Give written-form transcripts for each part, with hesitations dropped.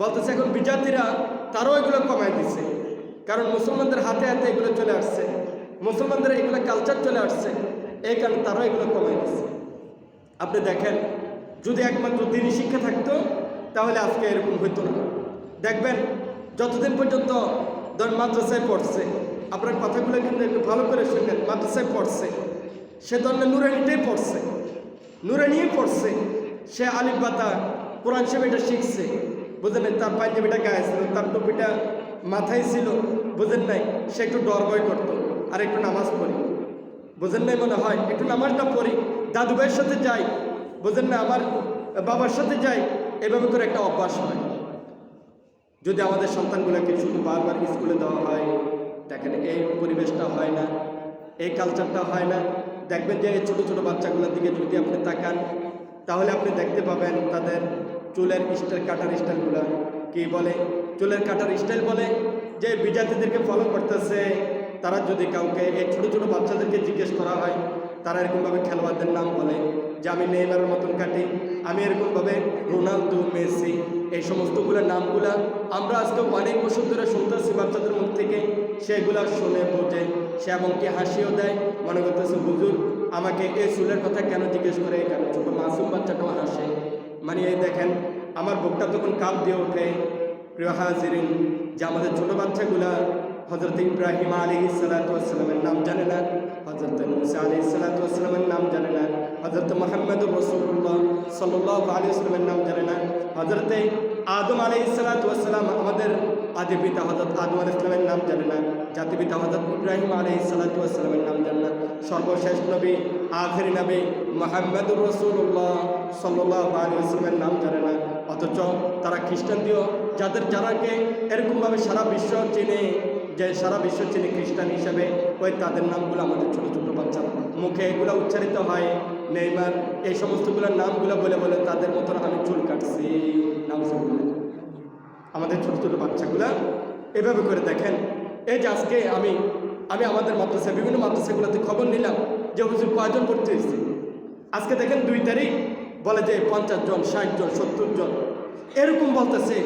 বলতেছে এখন বিজাতিরা তারাও এগুলো কমায় দিছে, কারণ মুসলমানদের হাতে হাতে এগুলো চলে আসছে, মুসলমানদের এগুলো কালচার চলে আসছে, এই কারণে তারাও এগুলো কমায় দিচ্ছে। আপনি দেখেন যদি একমাত্র দিনই শিক্ষা থাকতো তাহলে আজকে এরকম হইতো না। দেখবেন যতদিন পর্যন্ত ধর মাদ্রাসায় পড়ছে, আপনার কথাগুলো কিন্তু একটু ভালো করে শুনবেন, মাদ্রাসায় পড়ছে সে ধরনের নুরানিটাই পড়ছে, নুরানিই পড়ছে, সে আলিফ বাতা কোরআন শরীফ এটা শিখছে, বুঝেন নাই, তার পাঞ্জাবিটা গায়ে ছিল, তার টুপিটা মাথায় ছিল, বুঝেন নাই, সে একটু ডর ভয় করতো, আর একটু নামাজ পড়ি, বুঝেন নাই, মনে হয় একটু নামাজটা পড়ি, দাদু ভাইয়ের সাথে যাই, বুঝেন না, আমার বাবার সাথে যাই, এভাবে করে একটা অভ্যাস হয়। যদি আমাদের সন্তানগুলোকে শুধু বারবার স্কুলে দেওয়া হয়, দেখেন এই পরিবেশটা হয় না, এই কালচারটা হয় না। দেখবেন যে এই ছোটো ছোটো বাচ্চাগুলোর দিকে যদি আপনি তাকান তাহলে আপনি দেখতে পাবেন তাদের চুলের স্টাইল, কাটার স্টাইলগুলো কী বলে, চুলের কাটার স্টাইল বলে, যে বিজাতিদেরকে ফলো করতেছে। তারা যদি কাউকে এই ছোটো ছোটো বাচ্চাদেরকে জিজ্ঞেস করা হয়, তারা এরকমভাবে খেলোয়াড়দের নাম বলে যে আমি নেইমারের মতন কাটি, আমি এরকমভাবে রোনালদো, মেসি, এই সমস্তগুলোর নামগুলা আমরা আজকে অনেক বছর ধরে শুনতেছি বাচ্চাদের মুখ থেকে, সেগুলা শুনে বোঝে, সে এমনকি হাসিও দেয়, মনে করতেছে হুজুর আমাকে এই চুলের কথা কেন জিজ্ঞেস করে, কেন ছোটো মাসুম বাচ্চাটাও হাসে। মানে এই দেখেন আমার বুকটা তখন কাঁপ দিয়ে ওঠে। প্রিয় হাজিরিন, যে আমাদের ছোটো বাচ্চাগুলা হজরত ইব্রাহিম আলাইহিসসালামের নাম জানে না, হজরত মুসা আলাইহিসসালামের নাম জানে না, হজরত মুহাম্মদুর রাসূলুল্লাহ সাল্লাল্লাহু আলাইহি ওয়াসাল্লামের নাম জানে না, হজরত আদম আলাইহিসসালাম আমাদের আদি পিতা হজরত আদম আলাইহিসসালামের নাম জানে না, জাতি পিতা হজরত ইব্রাহিম আলাইহিসসালামের নাম জানে না, সর্বশেষ নবী আখেরি নবী মুহাম্মদুর রাসূলুল্লাহ সাল্লাল্লাহু আলাইহি ওয়াসাল্লামের নাম জানে না। অথচ তারা খ্রিস্টানদেরও যারাকে এরকমভাবে সারা বিশ্ব চিনে, যে সারা বিশ্ব চিনে খ্রিস্টান হিসাবে, ওই তাদের নামগুলো আমাদের ছোটো ছোটো বাচ্চার মুখে এগুলো উচ্চারিত হয়, নেইমার, এই সমস্তগুলোর নামগুলো বলে বলে তাদের মতন আমি চুল কাটছি নাম বলে আমাদের ছোটো ছোটো বাচ্চাগুলা এভাবে করে। দেখেন এই যে আজকে আমি আমাদের মাদ্রাসায় বিভিন্ন মাদ্রাসাগুলোতে খবর নিলাম যে হুজুর কয়জন ভর্তি হয়েছে। আজকে দেখেন 2 তারিখ বলে যে 50 জন, 60 জন, 70 জন এরকম বলতেছে।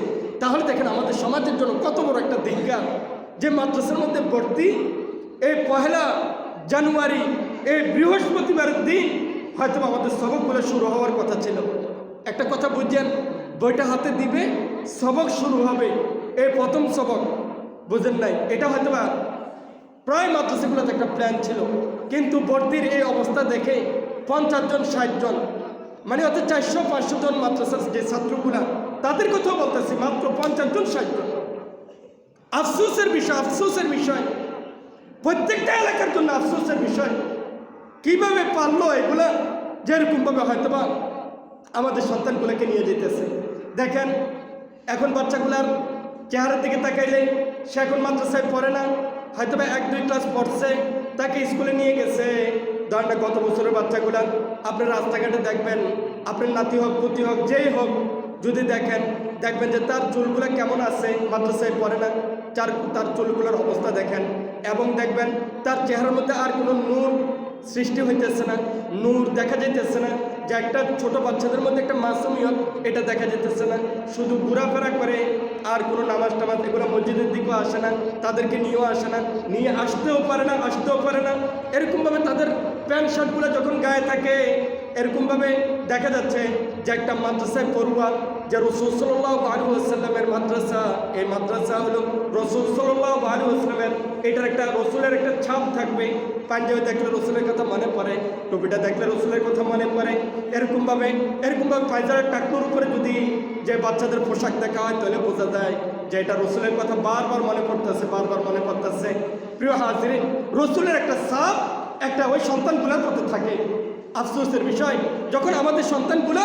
তাহলে দেখেন আমাদের সমাজের জন্য কত বড় একটা দিকগার যে মাদ্রাসার মধ্যে ভর্তি। এই 1 জানুয়ারি এই বৃহস্পতিবারের দিন হয়তো আমাদের সবকগুলো শুরু হওয়ার কথা ছিল। একটা কথা বুঝছেন, বইটা হাতে দিবে, সবক শুরু হবে, এই প্রথম সবক, বুঝেন নাই, এটা হয়তো প্রায় মাদ্রাসাগুলোতে একটা প্ল্যান ছিল, কিন্তু ভর্তির এই অবস্থা দেখে 50 জন, 60 জন, মানে অত 400-500 জন মাদ্রাসার যে ছাত্রগুলা তাদের কথাও বলতেছি, মাত্র 50 জন, 60 জন। আফসোসের বিষয়, প্রত্যেকটা এলাকার জন্য আফসোসের বিষয়। কিভাবে পারলো এগুলা, যেরকমভাবে হয়তোবা আমাদের সন্তানগুলোকে নিয়ে যেতেছে। দেখেন এখন বাচ্চাগুলার চেহারার দিকে তাকাইলে সে এখন মাদ্রাসায় পড়ে না, হয়তোবা 1-2 ক্লাস পড়ছে, তাকে স্কুলে নিয়ে গেছে। ধরেন না গত বছরের বাচ্চাগুলা আপনার রাস্তাঘাটে দেখবেন, আপনার নাতি হোক, পুতি হোক, যেই হোক, যদি দেখবেন যে তার চুলগুলো কেমন আছে, মাদ্রাসায় পড়ে না, তার চুলগুলোর অবস্থা দেখেন, এবং দেখবেন তার চেহারার মধ্যে আর কোনো নূর সৃষ্টি হইতেছে না, নূর দেখা যাইতেছে না, যে একটা ছোটো বাচ্চাদের মধ্যে একটা মাসুমিয়ত এটা দেখা যেতেছে না। শুধু ঘোরাফেরা করে, আর কোনো নামাজ টামাজ এগুলো মসজিদের দিকেও আসে না, তাদেরকে নিয়েও আসে না, নিয়ে আসতেও পারে না। এরকমভাবে তাদের প্যান্ট শার্টগুলো যখন গায়ে থাকে, এরকমভাবে দেখা যাচ্ছে যে একটা মাদ্রাসায় পড়ুয়া, যে রাসূল সাল্লাল্লাহু আলাইহি ওয়াসাল্লামের মাদ্রাসা, এই মাদ্রাসা হলো রাসূল সাল্লাল্লাহু আলাইহি ওয়াসাল্লামের, এটার একটা রসুলের একটা ছাপ থাকবে। পাঞ্জাবি দেখলে রসুলের কথা মনে পড়ে, টুপিটা দেখলে রসুলের কথা মনে পড়ে। এরকমভাবে পায়জামার টাকুর উপরে যদি যে বাচ্চাদের পোশাক দেখা হয়, তাহলে বোঝা যায় যে এটা রসুলের কথা বারবার মনে পড়তেছে। প্রিয় হাজিরিন, রসুলের একটা ছাপ একটা ওই সন্তানগুলোর মধ্যে থাকে। আফসোসের বিষয়, যখন আমাদের সন্তানগুলো